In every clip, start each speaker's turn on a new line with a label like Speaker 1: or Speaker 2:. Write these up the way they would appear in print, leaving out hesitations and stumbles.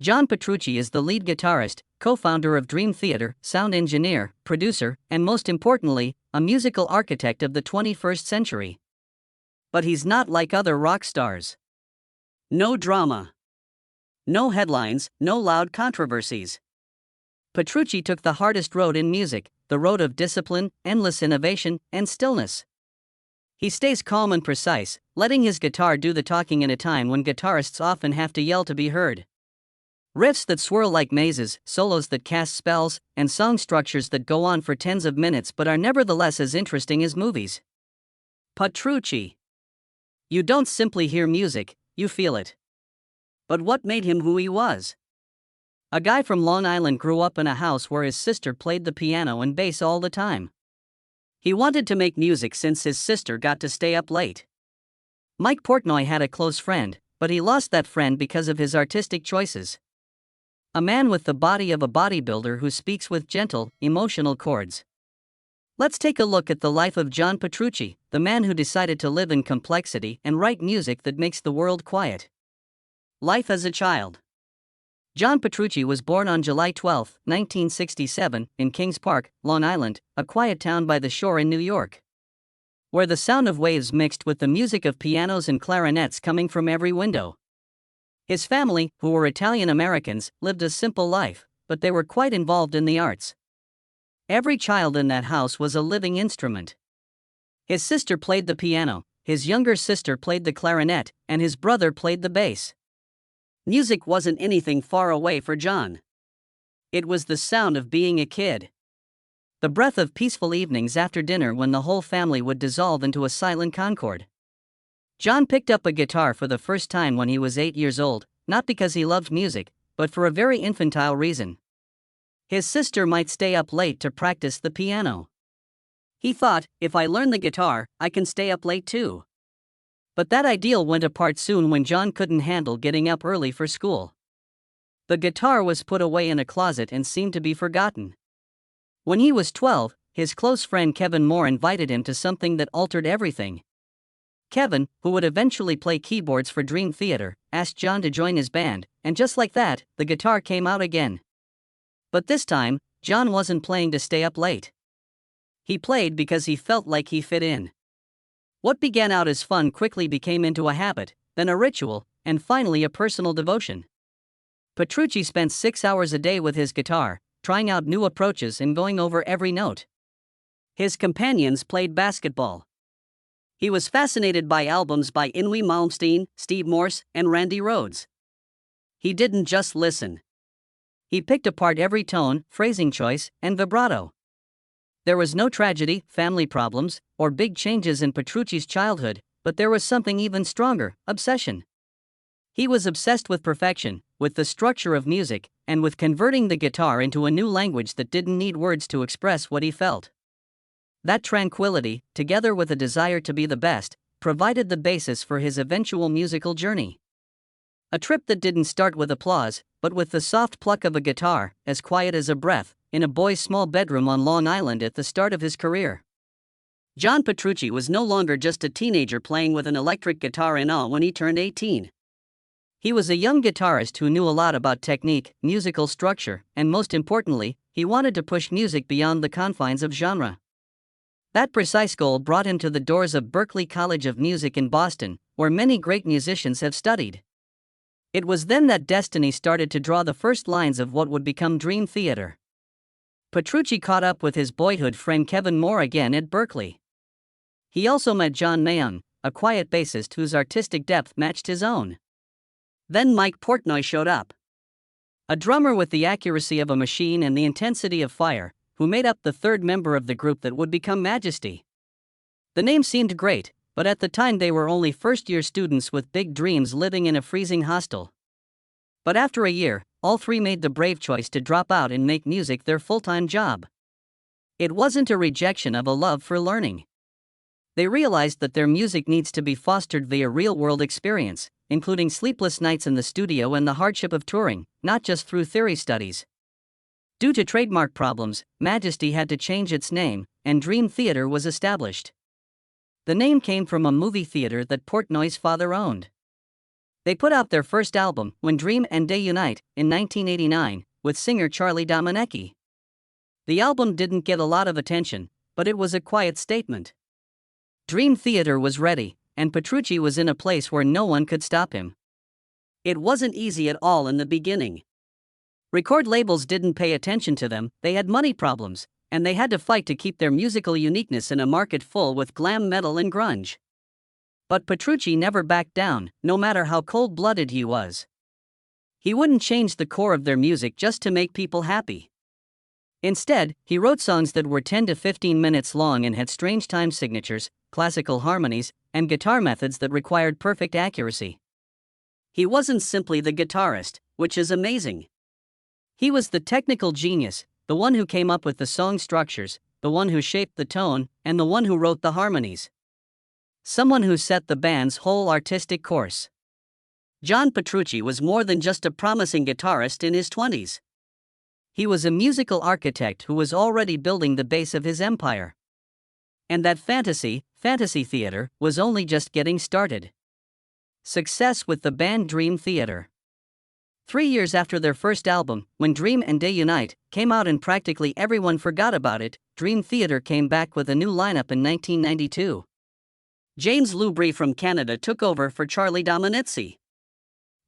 Speaker 1: John Petrucci is the lead guitarist, co-founder of Dream Theater, sound engineer, producer, and most importantly, a musical architect of the 21st century. But he's not like other rock stars. No drama. No headlines, no loud controversies. Petrucci took the hardest road in music, the road of discipline, endless innovation, and stillness. He stays calm and precise, letting his guitar do the talking in a time when guitarists often have to yell to be heard. Riffs that swirl like mazes, solos that cast spells, and song structures that go on for tens of minutes but are nevertheless as interesting as movies. Petrucci. You don't simply hear music, you feel it. But what made him who he was? A guy from Long Island grew up in a house where his sister played the piano and bass all the time. He wanted to make music since his sister got to stay up late. Mike Portnoy had a close friend, but he lost that friend because of his artistic choices. A man with the body of a bodybuilder who speaks with gentle, emotional chords. Let's take a look at the life of John Petrucci, the man who decided to live in complexity and write music that makes the world quiet. Life as a child. John Petrucci was born on July 12, 1967, in Kings Park, Long Island, a quiet town by the shore in New York, where the sound of waves mixed with the music of pianos and clarinets coming from every window. His family, who were Italian Americans, lived a simple life, but they were quite involved in the arts. Every child in that house was a living instrument. His sister played the piano, his younger sister played the clarinet, and his brother played the bass. Music wasn't anything far away for John. It was the sound of being a kid. The breath of peaceful evenings after dinner when the whole family would dissolve into a silent concord. John picked up a guitar for the first time when he was 8 years old, not because he loved music, but for a very infantile reason. His sister might stay up late to practice the piano. He thought, if I learn the guitar, I can stay up late too. But that ideal went apart soon when John couldn't handle getting up early for school. The guitar was put away in a closet and seemed to be forgotten. When he was 12, his close friend Kevin Moore invited him to something that altered everything. Kevin, who would eventually play keyboards for Dream Theater, asked John to join his band, and just like that, the guitar came out again. But this time, John wasn't playing to stay up late. He played because he felt like he fit in. What began out as fun quickly became into a habit, then a ritual, and finally a personal devotion. Petrucci spent 6 hours a day with his guitar, trying out new approaches and going over every note. His companions played basketball. He was fascinated by albums by Yngwie Malmsteen, Steve Morse, and Randy Rhoads. He didn't just listen. He picked apart every tone, phrasing choice, and vibrato. There was no tragedy, family problems, or big changes in Petrucci's childhood, but there was something even stronger: obsession. He was obsessed with perfection, with the structure of music, and with converting the guitar into a new language that didn't need words to express what he felt. That tranquility, together with a desire to be the best, provided the basis for his eventual musical journey. A trip that didn't start with applause, but with the soft pluck of a guitar, as quiet as a breath, in a boy's small bedroom on Long Island at the start of his career. John Petrucci was no longer just a teenager playing with an electric guitar in awe when he turned 18. He was a young guitarist who knew a lot about technique, musical structure, and most importantly, he wanted to push music beyond the confines of genre. That precise goal brought him to the doors of Berklee College of Music in Boston, where many great musicians have studied. It was then that destiny started to draw the first lines of what would become Dream Theater. Petrucci caught up with his boyhood friend Kevin Moore again at Berklee. He also met John Mayung, a quiet bassist whose artistic depth matched his own. Then Mike Portnoy showed up. A drummer with the accuracy of a machine and the intensity of fire, who made up the third member of the group that would become Majesty. The name seemed great, but at the time they were only first-year students with big dreams living in a freezing hostel. But after a year, all three made the brave choice to drop out and make music their full-time job. It wasn't a rejection of a love for learning. They realized that their music needs to be fostered via real-world experience, including sleepless nights in the studio and the hardship of touring, not just through theory studies. Due to trademark problems, Majesty had to change its name, and Dream Theater was established. The name came from a movie theater that Portnoy's father owned. They put out their first album, When Dream and Day Unite, in 1989, with singer Charlie Domenecki. The album didn't get a lot of attention, but it was a quiet statement. Dream Theater was ready, and Petrucci was in a place where no one could stop him. It wasn't easy at all in the beginning. Record labels didn't pay attention to them, they had money problems, and they had to fight to keep their musical uniqueness in a market full with glam metal and grunge. But Petrucci never backed down, no matter how cold-blooded he was. He wouldn't change the core of their music just to make people happy. Instead, he wrote songs that were 10 to 15 minutes long and had strange time signatures, classical harmonies, and guitar methods that required perfect accuracy. He wasn't simply the guitarist, which is amazing. He was the technical genius, the one who came up with the song structures, the one who shaped the tone, and the one who wrote the harmonies. Someone who set the band's whole artistic course. John Petrucci was more than just a promising guitarist in his 20s. He was a musical architect who was already building the base of his empire. And that fantasy theater, was only just getting started. Success with the band Dream Theater. 3 years after their first album, When Dream and Day Unite, came out and practically everyone forgot about it, Dream Theater came back with a new lineup in 1992. James Lubry from Canada took over for Charlie Domenecki.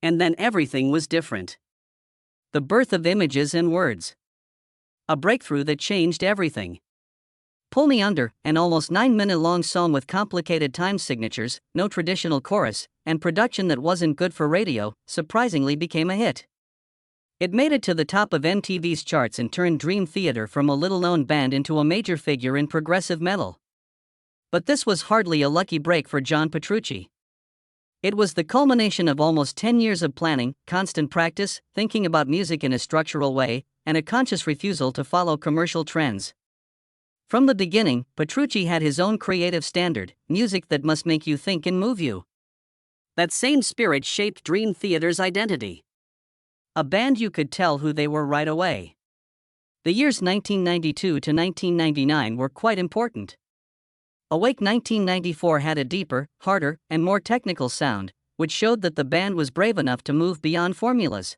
Speaker 1: And then everything was different. The birth of Images and Words. A breakthrough that changed everything. Pull Me Under, an almost 9-minute-long song with complicated time signatures, no traditional chorus, and production that wasn't good for radio, surprisingly became a hit. It made it to the top of MTV's charts and turned Dream Theater from a little-known band into a major figure in progressive metal. But this was hardly a lucky break for John Petrucci. It was the culmination of almost 10 years of planning, constant practice, thinking about music in a structural way, and a conscious refusal to follow commercial trends. From the beginning, Petrucci had his own creative standard, music that must make you think and move you. That same spirit shaped Dream Theater's identity. A band you could tell who they were right away. The years 1992 to 1999 were quite important. Awake 1994 had a deeper, harder, and more technical sound, which showed that the band was brave enough to move beyond formulas.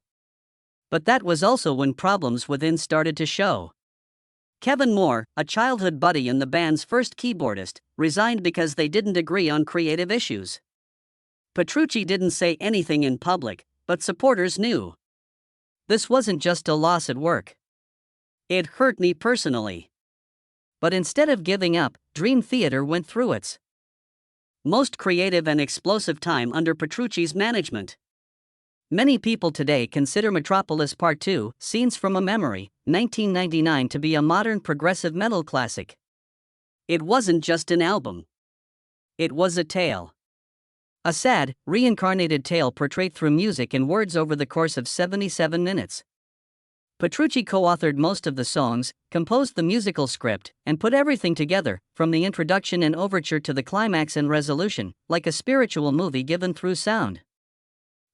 Speaker 1: But that was also when problems within started to show. Kevin Moore, a childhood buddy and the band's first keyboardist, resigned because they didn't agree on creative issues. Petrucci didn't say anything in public, but supporters knew. This wasn't just a loss at work. It hurt me personally. But instead of giving up, Dream Theater went through its most creative and explosive time under Petrucci's management. Many people today consider Metropolis Part 2, Scenes from a Memory, 1999 to be a modern progressive metal classic. It wasn't just an album. It was a tale. A sad, reincarnated tale portrayed through music and words over the course of 77 minutes. Petrucci co-authored most of the songs, composed the musical script, and put everything together, from the introduction and overture to the climax and resolution, like a spiritual movie given through sound.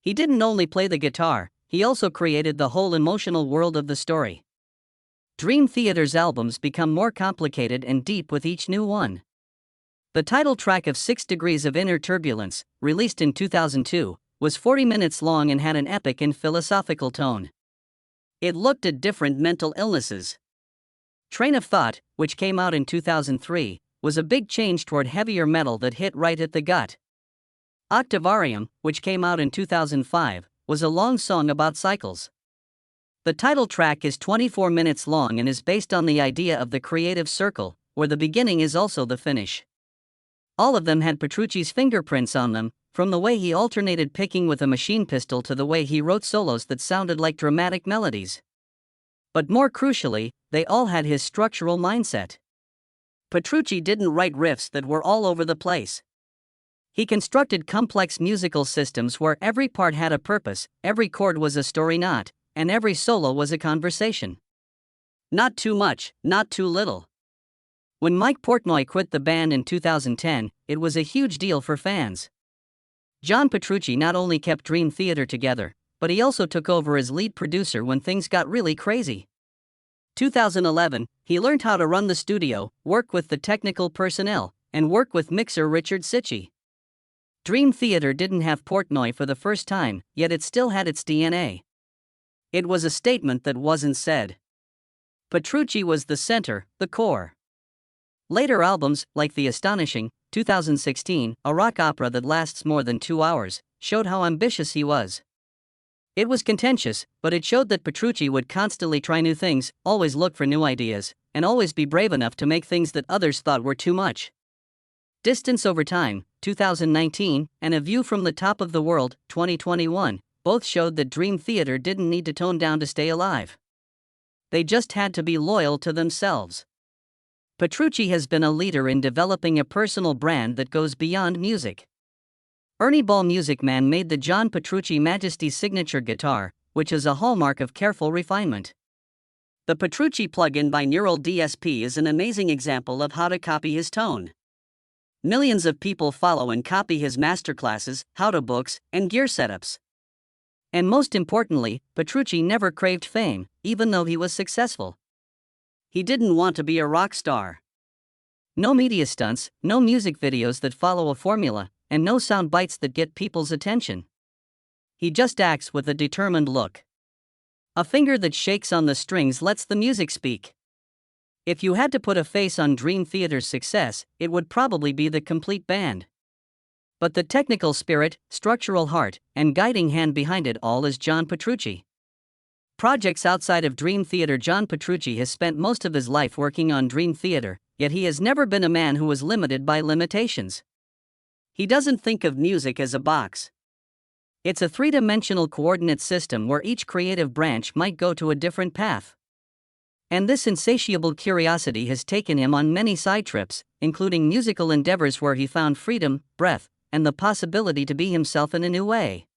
Speaker 1: He didn't only play the guitar, he also created the whole emotional world of the story. Dream Theater's albums become more complicated and deep with each new one. The title track of 6 Degrees of Inner Turbulence, released in 2002, was 40 minutes long and had an epic and philosophical tone. It looked at different mental illnesses. Train of Thought, which came out in 2003, was a big change toward heavier metal that hit right at the gut. Octavarium, which came out in 2005, was a long song about cycles. The title track is 24 minutes long and is based on the idea of the creative circle, where the beginning is also the finish. All of them had Petrucci's fingerprints on them, from the way he alternated picking with a machine pistol to the way he wrote solos that sounded like dramatic melodies. But more crucially, they all had his structural mindset. Petrucci didn't write riffs that were all over the place. He constructed complex musical systems where every part had a purpose, every chord was a story knot, and every solo was a conversation. Not too much, not too little. When Mike Portnoy quit the band in 2010, it was a huge deal for fans. John Petrucci not only kept Dream Theater together, but he also took over as lead producer when things got really crazy. 2011, he learned how to run the studio, work with the technical personnel, and work with mixer Richard Sitchie. Dream Theater didn't have Portnoy for the first time, yet it still had its DNA. It was a statement that wasn't said. Petrucci was the center, the core. Later albums, like the astonishing 2016, a rock opera that lasts more than 2 hours, showed how ambitious he was. It was contentious, but it showed that Petrucci would constantly try new things, always look for new ideas, and always be brave enough to make things that others thought were too much. Distance Over Time, 2019, and A View from the Top of the World, 2021, both showed that Dream Theater didn't need to tone down to stay alive. They just had to be loyal to themselves. Petrucci has been a leader in developing a personal brand that goes beyond music. Ernie Ball Music Man made the John Petrucci Majesty's signature guitar, which is a hallmark of careful refinement. The Petrucci plugin by Neural DSP is an amazing example of how to copy his tone. Millions of people follow and copy his masterclasses, how-to books, and gear setups. And most importantly, Petrucci never craved fame, even though he was successful. He didn't want to be a rock star. No media stunts, no music videos that follow a formula, and no sound bites that get people's attention. He just acts with a determined look. A finger that shakes on the strings lets the music speak. If you had to put a face on Dream Theater's success, it would probably be the complete band. But the technical spirit, structural heart, and guiding hand behind it all is John Petrucci. Projects outside of Dream Theater. John Petrucci has spent most of his life working on Dream Theater, yet he has never been a man who was limited by limitations. He doesn't think of music as a box. It's a three-dimensional coordinate system where each creative branch might go to a different path. And this insatiable curiosity has taken him on many side trips, including musical endeavors where he found freedom, breath, and the possibility to be himself in a new way.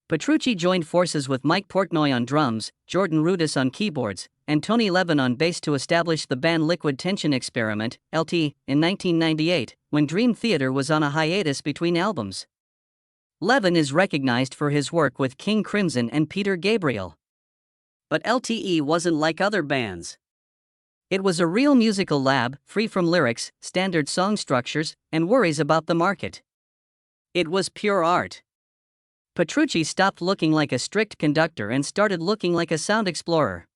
Speaker 1: Petrucci joined forces with Mike Portnoy on drums, Jordan Rudess on keyboards, and Tony Levin on bass to establish the band Liquid Tension Experiment, LT, in 1998, when Dream Theater was on a hiatus between albums. Levin is recognized for his work with King Crimson and Peter Gabriel. But LTE wasn't like other bands. It was a real musical lab, free from lyrics, standard song structures, and worries about the market. It was pure art. Petrucci stopped looking like a strict conductor and started looking like a sound explorer.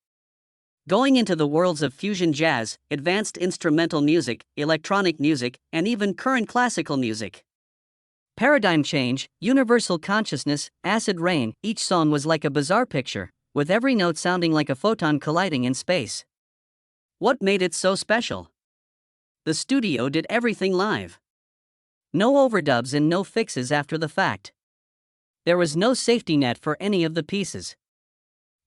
Speaker 1: Going into the worlds of fusion jazz, advanced instrumental music, electronic music, and even current classical music. Paradigm change, universal consciousness, acid rain, each song was like a bizarre picture, with every note sounding like a photon colliding in space. What made it so special? The studio did everything live. No overdubs and no fixes after the fact. There was no safety net for any of the pieces.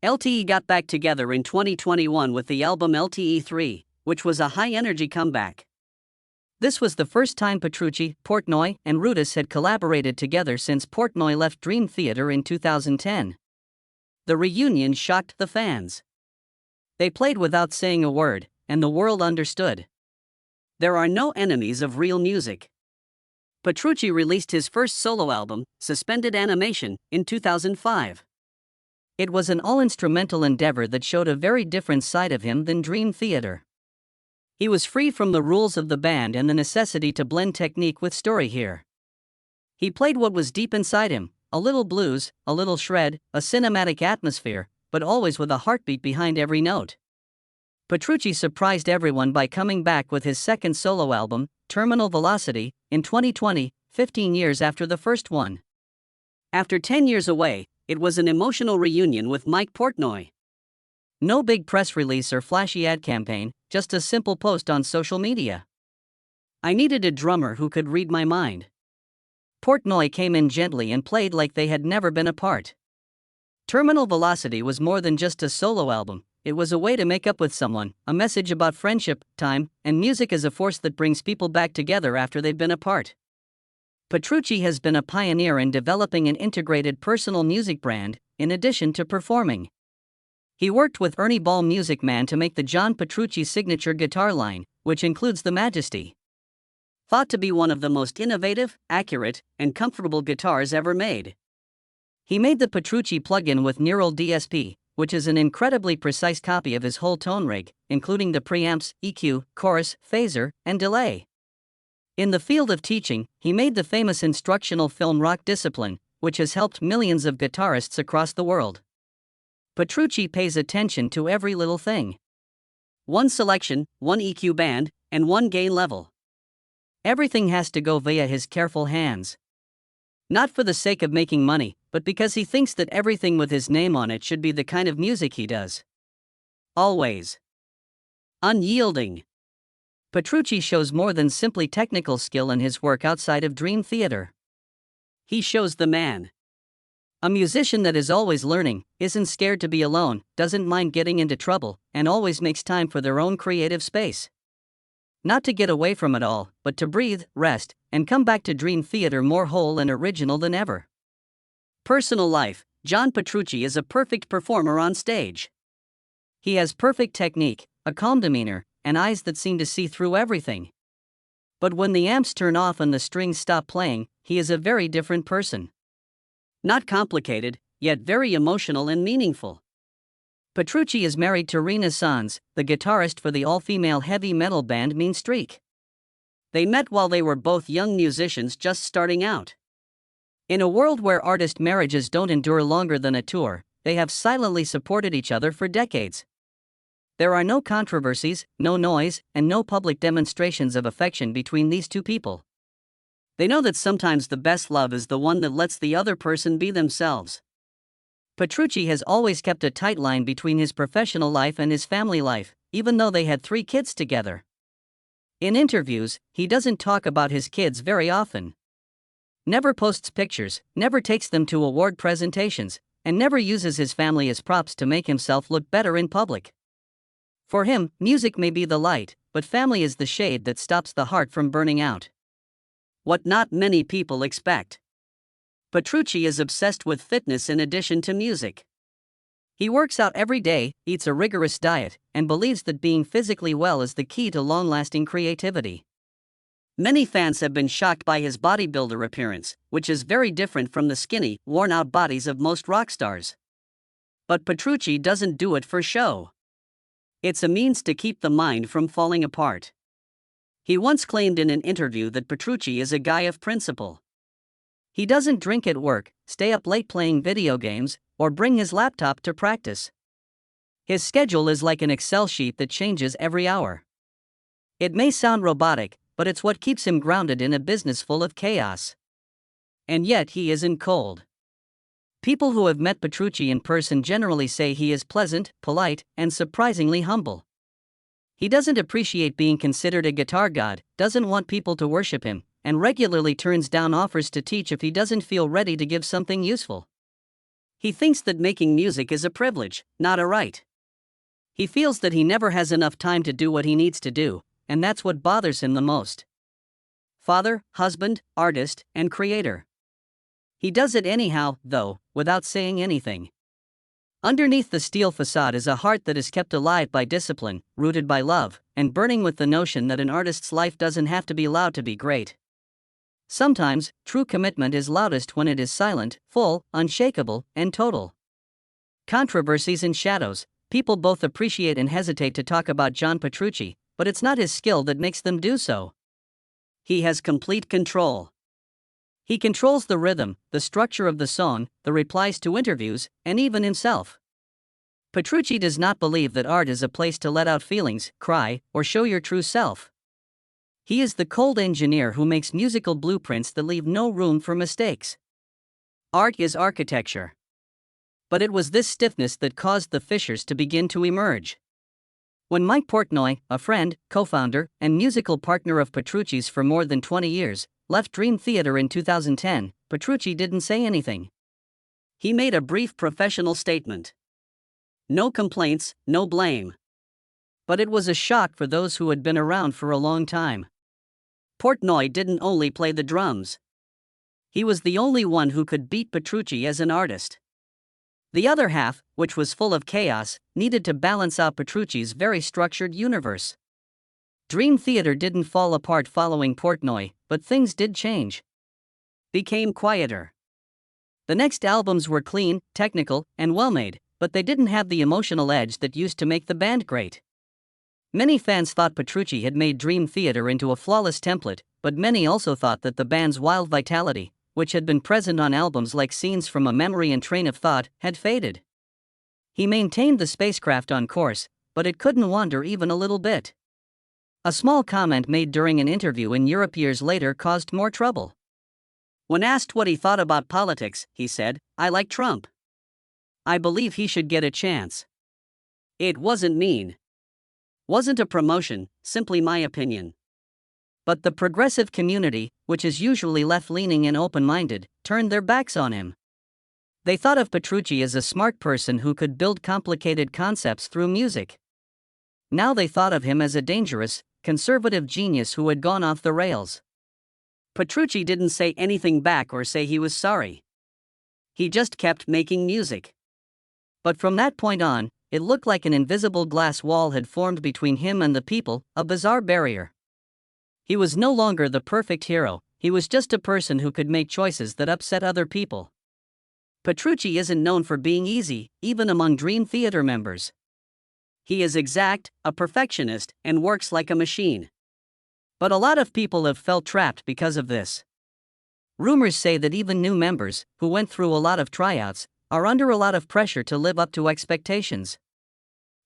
Speaker 1: LTE got back together in 2021 with the album LTE 3, which was a high-energy comeback. This was the first time Petrucci, Portnoy, and Rudess had collaborated together since Portnoy left Dream Theater in 2010. The reunion shocked the fans. They played without saying a word, and the world understood. There are no enemies of real music. Petrucci released his first solo album, Suspended Animation, in 2005. It was an all-instrumental endeavor that showed a very different side of him than Dream Theater. He was free from the rules of the band and the necessity to blend technique with story here. He played what was deep inside him, a little blues, a little shred, a cinematic atmosphere, but always with a heartbeat behind every note. Petrucci surprised everyone by coming back with his second solo album, Terminal Velocity, in 2020, 15 years after the first one. After 10 years away, it was an emotional reunion with Mike Portnoy. No big press release or flashy ad campaign, just a simple post on social media. I needed a drummer who could read my mind. Portnoy came in gently and played like they had never been apart. Terminal Velocity was more than just a solo album. It was a way to make up with someone, a message about friendship, time, and music as a force that brings people back together after they've been apart. Petrucci has been a pioneer in developing an integrated personal music brand, in addition to performing. He worked with Ernie Ball Music Man to make the John Petrucci signature guitar line, which includes the Majesty. Thought to be one of the most innovative, accurate, and comfortable guitars ever made. He made the Petrucci plugin with Neural DSP, which is an incredibly precise copy of his whole tone rig, including the preamps, EQ, chorus, phaser, and delay. In the field of teaching, he made the famous instructional film Rock Discipline, which has helped millions of guitarists across the world. Petrucci pays attention to every little thing. One selection, one EQ band, and one gain level. Everything has to go via his careful hands. Not for the sake of making money, but because he thinks that everything with his name on it should be the kind of music he does. Always unyielding. Petrucci shows more than simply technical skill in his work outside of Dream Theater. He shows the man. A musician that is always learning, isn't scared to be alone, doesn't mind getting into trouble, and always makes time for their own creative space. Not to get away from it all, but to breathe, rest, and come back to Dream Theater more whole and original than ever. Personal life: John Petrucci is a perfect performer on stage. He has perfect technique, a calm demeanor, and eyes that seem to see through everything. But when the amps turn off and the strings stop playing, he is a very different person. Not complicated, yet very emotional and meaningful. Petrucci is married to Rena Sanz, the guitarist for the all-female heavy metal band Mean Streak. They met while they were both young musicians just starting out. In a world where artist marriages don't endure longer than a tour, they have silently supported each other for decades. There are no controversies, no noise, and no public demonstrations of affection between these two people. They know that sometimes the best love is the one that lets the other person be themselves. Petrucci has always kept a tight line between his professional life and his family life, even though they had 3 kids together. In interviews, he doesn't talk about his kids very often. Never posts pictures, never takes them to award presentations, and never uses his family as props to make himself look better in public. For him, music may be the light, but family is the shade that stops the heart from burning out. What not many people expect. Petrucci is obsessed with fitness in addition to music. He works out every day, eats a rigorous diet, and believes that being physically well is the key to long-lasting creativity. Many fans have been shocked by his bodybuilder appearance, which is very different from the skinny, worn-out bodies of most rock stars. But Petrucci doesn't do it for show. It's a means to keep the mind from falling apart. He once claimed in an interview that Petrucci is a guy of principle. He doesn't drink at work, stay up late playing video games, or bring his laptop to practice. His schedule is like an Excel sheet that changes every hour. It may sound robotic, but it's what keeps him grounded in a business full of chaos. And yet he isn't cold. People who have met Petrucci in person generally say he is pleasant, polite, and surprisingly humble. He doesn't appreciate being considered a guitar god, doesn't want people to worship him, and regularly turns down offers to teach if he doesn't feel ready to give something useful. He thinks that making music is a privilege, not a right. He feels that he never has enough time to do what he needs to do, and that's what bothers him the most. Father, husband, artist, and creator. He does it anyhow, though, without saying anything. Underneath the steel facade is a heart that is kept alive by discipline, rooted by love, and burning with the notion that an artist's life doesn't have to be loud to be great. Sometimes, true commitment is loudest when it is silent, full, unshakable, and total. Controversies and shadows. People both appreciate and hesitate to talk about John Petrucci, but it's not his skill that makes them do so. He has complete control. He controls the rhythm, the structure of the song, the replies to interviews, and even himself. Petrucci does not believe that art is a place to let out feelings, cry, or show your true self. He is the cold engineer who makes musical blueprints that leave no room for mistakes. Art is architecture. But it was this stiffness that caused the fissures to begin to emerge. When Mike Portnoy, a friend, co-founder, and musical partner of Petrucci's for more than 20 years, left Dream Theater in 2010, Petrucci didn't say anything. He made a brief professional statement. No complaints, no blame. But it was a shock for those who had been around for a long time. Portnoy didn't only play the drums. He was the only one who could beat Petrucci as an artist. The other half, which was full of chaos, needed to balance out Petrucci's very structured universe. Dream Theater didn't fall apart following Portnoy, but things did change. Became quieter. The next albums were clean, technical, and well-made, but they didn't have the emotional edge that used to make the band great. Many fans thought Petrucci had made Dream Theater into a flawless template, but many also thought that the band's wild vitality, which had been present on albums like Scenes from a Memory and Train of Thought, had faded. He maintained the spacecraft on course, but it couldn't wander even a little bit. A small comment made during an interview in Europe years later caused more trouble. When asked what he thought about politics, he said, "I like Trump. I believe he should get a chance. It wasn't mean. Wasn't a promotion, simply my opinion." But the progressive community, which is usually left-leaning and open-minded, turned their backs on him. They thought of Petrucci as a smart person who could build complicated concepts through music. Now they thought of him as a dangerous, conservative genius who had gone off the rails. Petrucci didn't say anything back or say he was sorry. He just kept making music. But from that point on, it looked like an invisible glass wall had formed between him and the people, a bizarre barrier. He was no longer the perfect hero, he was just a person who could make choices that upset other people. Petrucci isn't known for being easy, even among Dream Theater members. He is exact, a perfectionist, and works like a machine. But a lot of people have felt trapped because of this. Rumors say that even new members, who went through a lot of tryouts, are under a lot of pressure to live up to expectations.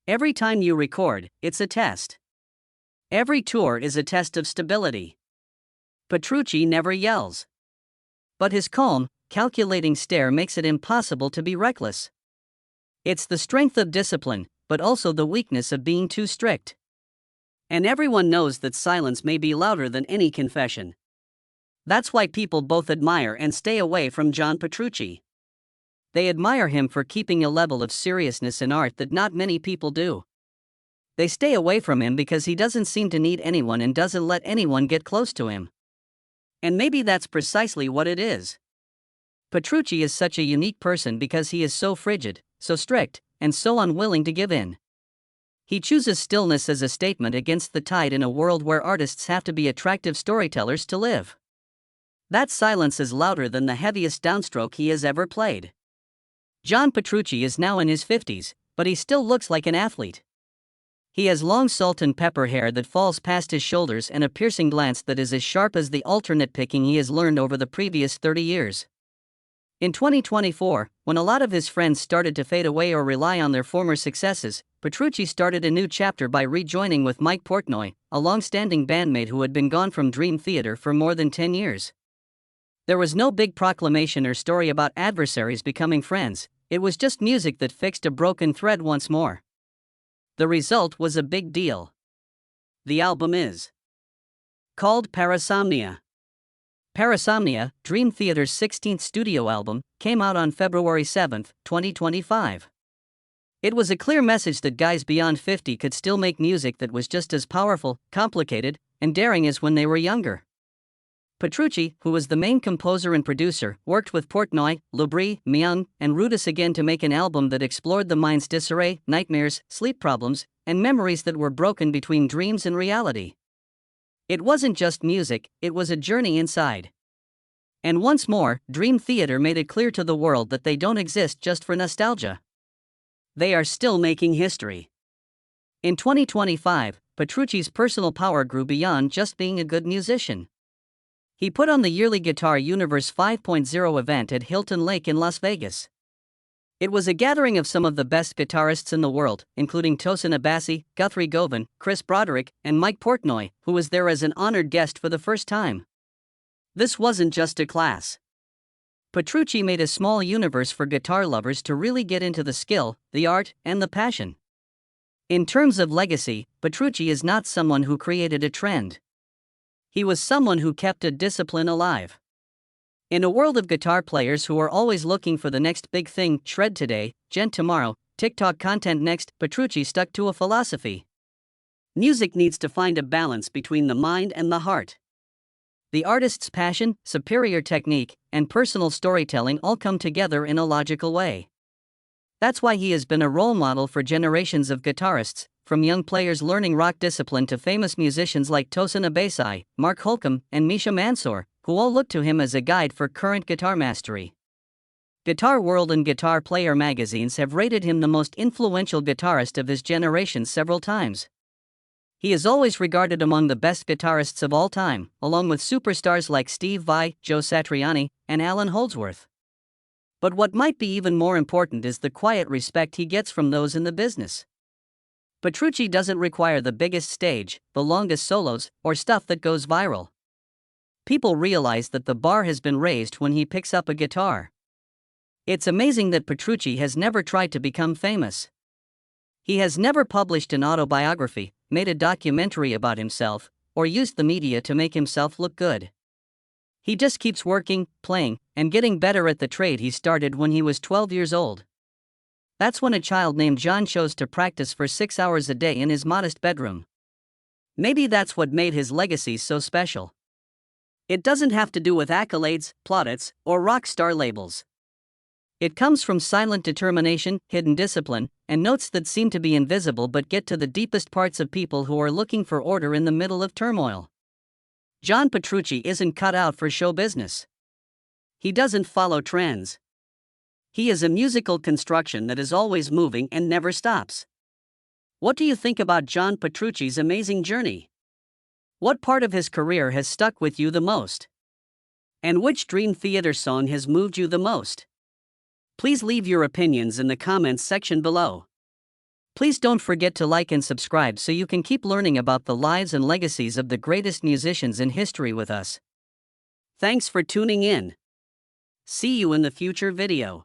Speaker 1: Every time you record, it's a test. Every tour is a test of stability. Petrucci never yells. But his calm, calculating stare makes it impossible to be reckless. It's the strength of discipline, but also the weakness of being too strict. And everyone knows that silence may be louder than any confession. That's why people both admire and stay away from John Petrucci. They admire him for keeping a level of seriousness in art that not many people do. They stay away from him because he doesn't seem to need anyone and doesn't let anyone get close to him. And maybe that's precisely what it is. Petrucci is such a unique person because he is so frigid, so strict, and so unwilling to give in. He chooses stillness as a statement against the tide in a world where artists have to be attractive storytellers to live. That silence is louder than the heaviest downstroke he has ever played. John Petrucci is now in his 50s, but he still looks like an athlete. He has long salt and pepper hair that falls past his shoulders and a piercing glance that is as sharp as the alternate picking he has learned over the previous 30 years. In 2024, when a lot of his friends started to fade away or rely on their former successes, Petrucci started a new chapter by rejoining with Mike Portnoy, a long-standing bandmate who had been gone from Dream Theater for more than 10 years. There was no big proclamation or story about adversaries becoming friends, it was just music that fixed a broken thread once more. The result was a big deal. The album is called Parasomnia. Parasomnia, Dream Theater's 16th studio album, came out on February 7, 2025. It was a clear message that guys beyond 50 could still make music that was just as powerful, complicated, and daring as when they were younger. Petrucci, who was the main composer and producer, worked with Portnoy, Labrie, Myung, and Rudess again to make an album that explored the mind's disarray, nightmares, sleep problems, and memories that were broken between dreams and reality. It wasn't just music, it was a journey inside. And once more, Dream Theater made it clear to the world that they don't exist just for nostalgia. They are still making history. In 2025, Petrucci's personal power grew beyond just being a good musician. He put on the yearly Guitar Universe 5.0 event at Hilton Lake in Las Vegas. It was a gathering of some of the best guitarists in the world, including Tosin Abasi, Guthrie Govan, Chris Broderick, and Mike Portnoy, who was there as an honored guest for the first time. This wasn't just a class. Petrucci made a small universe for guitar lovers to really get into the skill, the art, and the passion. In terms of legacy, Petrucci is not someone who created a trend. He was someone who kept a discipline alive. In a world of guitar players who are always looking for the next big thing, shred today, gent tomorrow, TikTok content next, Petrucci stuck to a philosophy. Music needs to find a balance between the mind and the heart. The artist's passion, superior technique, and personal storytelling all come together in a logical way. That's why he has been a role model for generations of guitarists, from young players learning rock discipline to famous musicians like Tosin Abasi, Mark Holcomb, and Misha Mansour, who all look to him as a guide for current guitar mastery. Guitar World and Guitar Player magazines have rated him the most influential guitarist of his generation several times. He is always regarded among the best guitarists of all time, along with superstars like Steve Vai, Joe Satriani, and Alan Holdsworth. But what might be even more important is the quiet respect he gets from those in the business. Petrucci doesn't require the biggest stage, the longest solos, or stuff that goes viral. People realize that the bar has been raised when he picks up a guitar. It's amazing that Petrucci has never tried to become famous. He has never published an autobiography, made a documentary about himself, or used the media to make himself look good. He just keeps working, playing, and getting better at the trade he started when he was 12 years old. That's when a child named John chose to practice for 6 hours a day in his modest bedroom. Maybe that's what made his legacy so special. It doesn't have to do with accolades, plaudits, or rock star labels. It comes from silent determination, hidden discipline, and notes that seem to be invisible but get to the deepest parts of people who are looking for order in the middle of turmoil. John Petrucci isn't cut out for show business. He doesn't follow trends. He is a musical construction that is always moving and never stops. What do you think about John Petrucci's amazing journey? What part of his career has stuck with you the most? And which Dream Theater song has moved you the most? Please leave your opinions in the comments section below. Please don't forget to like and subscribe so you can keep learning about the lives and legacies of the greatest musicians in history with us. Thanks for tuning in. See you in the future video.